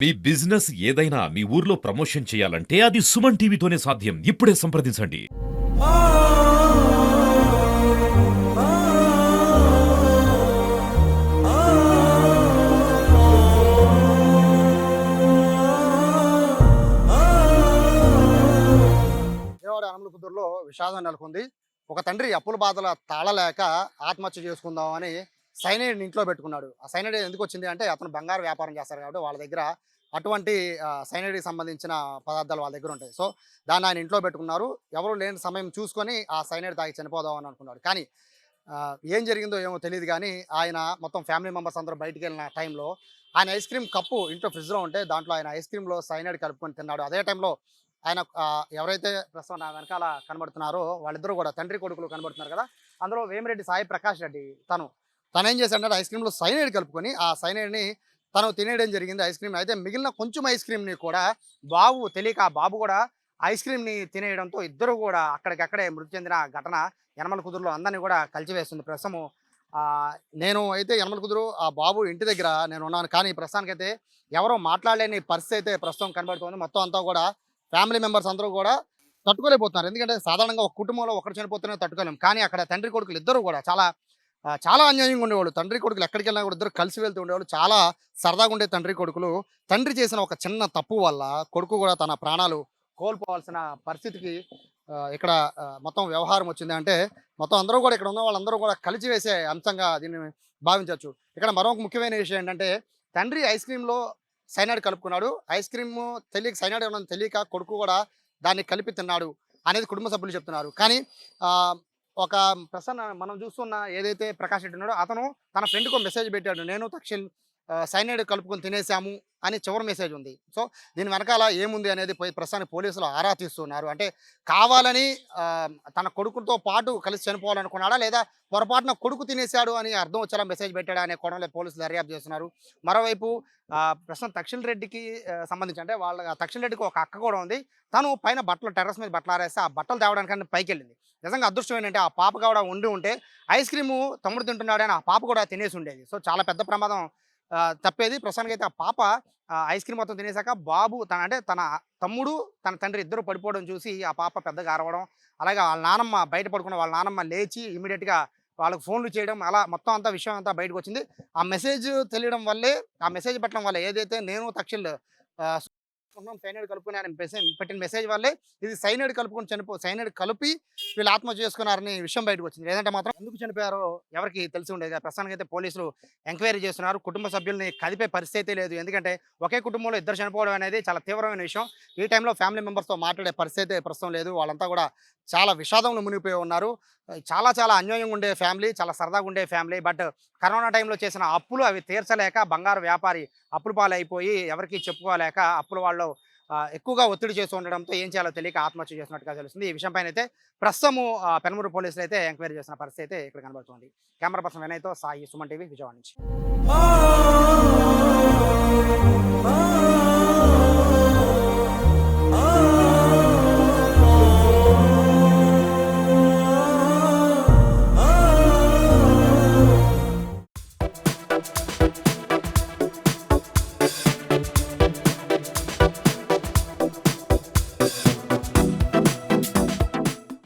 మీ business ఏదైనా మీ ఊర్లో promotion చేయాలంటే అది సుమన్ టీవీతోనే సాధ్యం. ఇప్పుడే సంప్రదించండి. విజయవాడ అనంతపురంలో విషాదం నెలకొంది. ఒక తండ్రి అప్పుల బాధల తాళలేక ఆత్మహత్య చేసుకుందామని సైనైడ్ ఇంట్లో పెట్టుకున్నాడు. ఆ సైనైడ్ ఎందుకు వచ్చింది అంటే అతను బంగారు వ్యాపారం చేస్తారు కాబట్టి వాళ్ళ దగ్గర అటువంటి సైనైడ్‌కి సంబంధించిన పదార్థాలు వాళ్ళ దగ్గర ఉంటాయి. సో, దాన్ని ఆయన ఇంట్లో పెట్టుకున్నారు. ఎవరు లేని సమయం చూసుకొని ఆ సైనైడ్ తాగి చనిపోదామని అనుకున్నాడు. కానీ ఏం జరిగిందో ఏమో తెలీదు గానీ ఆయన మొత్తం ఫ్యామిలీ మెంబర్స్ అందరూ బయటికెళ్ళిన టైంలో ఆయన ఐస్ క్రీమ్ కప్పు ఇంట్లో ఫ్రిడ్జ్‌లో ఉంటే దాంట్లో ఆయన ఐస్ క్రీమ్‌లో సైనైడ్ కలుపుకొని తిన్నాడు. అదే టైంలో ఆయన ఎవరైతే ప్రస్తుతం నా వెనకాల కనబడుతున్నారో వాళ్ళిద్దరూ కూడా తండ్రి కొడుకులు కనబడుతున్నారు కదా! అందులో వేమిరెడ్డి సాయి ప్రకాష్ రెడ్డి తనేం చేశాడంటే ఐస్ క్రీమ్‌లో సైనైడ్ కలుపుకొని ఆ సైనైడ్‌ని తను తినేయడం జరిగింది ఐస్ క్రీమ్. అయితే మిగిలిన కొంచెం ఐస్ క్రీమ్‌ని కూడా తెలియక ఆ బాబు కూడా ఐస్ క్రీమ్‌ని తినేయడంతో ఇద్దరు కూడా అక్కడికక్కడే మృతి చెందిన ఘటన యనమల కుదురులో అందరిని కూడా కలిచివేస్తుంది. ప్రస్తుతము నేను అయితే యనమల కుదురు ఆ బాబు ఇంటి దగ్గర నేనున్నాను. కానీ ప్రస్తుతానికైతే ఎవరో మాట్లాడలేని పరిస్థితి అయితే ప్రస్తుతం కనబడుతోంది. మొత్తం అంతా కూడా ఫ్యామిలీ మెంబర్స్ అందరూ కూడా తట్టుకోలేకపోతున్నారు. ఎందుకంటే సాధారణంగా ఒక కుటుంబంలో ఒకరు చనిపోతేనే తట్టుకోలేం. కానీ అక్కడ తండ్రి కొడుకులు ఇద్దరు కూడా చాలా అన్యాయంగా ఉండేవాళ్ళు. తండ్రి కొడుకులు ఎక్కడికెళ్ళినా కూడా ఇద్దరు కలిసి వెళ్తూ ఉండేవాళ్ళు. చాలా సరదాగా ఉండే తండ్రి కొడుకులు. తండ్రి చేసిన ఒక చిన్న తప్పు వల్ల కొడుకు కూడా తన ప్రాణాలు కోల్పోవాల్సిన పరిస్థితికి ఇక్కడ మొత్తం వ్యవహారం వచ్చింది. అంటే మొత్తం అందరూ కూడా ఇక్కడ ఉన్న వాళ్ళందరూ కూడా కలిచివేసే అంశంగా దీన్ని భావించొచ్చు. ఇక్కడ మరొక ముఖ్యమైన విషయం ఏంటంటే తండ్రి ఐస్ క్రీమ్‌లో సైనైడ్ కలుపుకున్నాడు. ఐస్ క్రీము తెలియక సైనైడ్ ఉన్నదని తెలియక కొడుకు కూడా దాన్ని కలిపి తిన్నాడు అనేది కుటుంబ సభ్యులు చెప్తున్నారు. కానీ ఆహ్, ఒక ప్రసన్న మనం చూస్తున్న ఏదైతే ప్రకాష్ రెడ్డి ఉన్నాడో అతను తన ఫ్రెండ్‌కో మెసేజ్ పెట్టాడు. నేను తక్షణ్ సైనైడ్ కలుపుకొని తినేసాము అని చివరి మెసేజ్ ఉంది. సో, దీని వెనకాల ఏముంది అనేది ప్రస్తుతానికి పోలీసులు ఆరా తీస్తున్నారు. అంటే కావాలని తన కొడుకుతో పాటు కలిసి చనిపోవాలనుకున్నాడా? లేదా పొరపాటున కొడుకు తినేసాడు అని అర్థం వచ్చేలా మెసేజ్ పెట్టాడా అనే కోణంలో పోలీసులు దర్యాప్తు చేస్తున్నారు. మరోవైపు ప్రస్తుతం తక్షిల్ రెడ్డికి సంబంధించి అంటే తక్షిల్ రెడ్డికి ఒక అక్క కూడా ఉంది. తను పైన టెర్రస్ మీద బట్టలు ఆరేస్తే ఆ బట్టలు తేవడానికని పైకెళ్ళింది. నిజంగా అదృష్టం ఏంటంటే ఆ పాప కూడా ఉండి ఉంటే ఐస్ క్రీము తమ్ముడు తింటున్నాడని ఆ పాప కూడా తినేసి ఉండేది. సో, చాలా పెద్ద ప్రమాదం తప్పేది. ప్రస్తుతానికైతే ఆ పాప ఐస్ క్రీమ్ మొత్తం తినేసాక బాబు తన తమ్ముడు, తన తండ్రి ఇద్దరు పడిపోవడం చూసి ఆ పాప పెద్దగా అరవడం, అలాగే వాళ్ళ నానమ్మ బయట పడుకున్న వాళ్ళ నానమ్మ లేచి ఇమ్మీడియేట్‌గా వాళ్ళకి ఫోన్‌లు చేయడం, అలా మొత్తం అంతా విషయం అంతా బయటకొచ్చింది. ఆ మెసేజ్ తెలియడం వల్లే, ఆ మెసేజ్ పెట్టడం వల్లే ఏదైతే నేను తక్షిల్ ఆహ్, సైనైడ్ కలుపుకొని ఆయన పెట్టిన మెసేజ్ వల్లే ఇది సైనైడ్ కలిపి వీళ్ళు ఆత్మహత్య చేసుకున్నారని విషయం బయటకొచ్చింది. లేదంటే మాత్రం ఎందుకు చనిపోయారో ఎవరికీ తెలిసి ఉండేది కాదు. ప్రస్తుతానికైతే పోలీసులు ఎంక్వైరీ చేస్తున్నారు. కుటుంబ సభ్యుల్ని కదిపే పరిస్థితే లేదు. ఎందుకంటే ఒకే కుటుంబంలో ఇద్దరు చనిపోవడం అనేది చాలా తీవ్రమైన విషయం. ఈ టైంలో ఫ్యామిలీ మెంబర్స్‌తో మాట్లాడే పరిస్థితి ప్రస్తుతం లేదు. వాళ్ళంతా కూడా చాలా విషాదంలో మునిగిపోయి ఉన్నారు. చాలా అన్యోన్యంగా ఉండే ఫ్యామిలీ, చాలా సరదాగా ఉండే ఫ్యామిలీ. బట్ కరోనా టైంలో చేసిన అప్పులు అవి తీర్చలేక బంగారు వ్యాపారి అప్పుల పాలైపోయి ఎవరికీ చెప్పుకోలేక అప్పుల వాళ్ళు ఎక్కువగా ఒత్తిడి చేస్తూ ఉండడంతో ఏం చేయాలో తెలియక ఆత్మహత్య చేసినట్టుగా తెలుస్తుంది. ఈ విషయం అయితే ప్రస్తుతము పెనమలూరు పోలీసులు అయితే ఎంక్వైరీ చేస్తున్న పరిస్థితి అయితే ఇక్కడ కనబడుతుంది. కెమెరా పర్సన్ వినయ్‌తో సాయి, సుమన్ టీవీ, విజయవాడ నుంచి.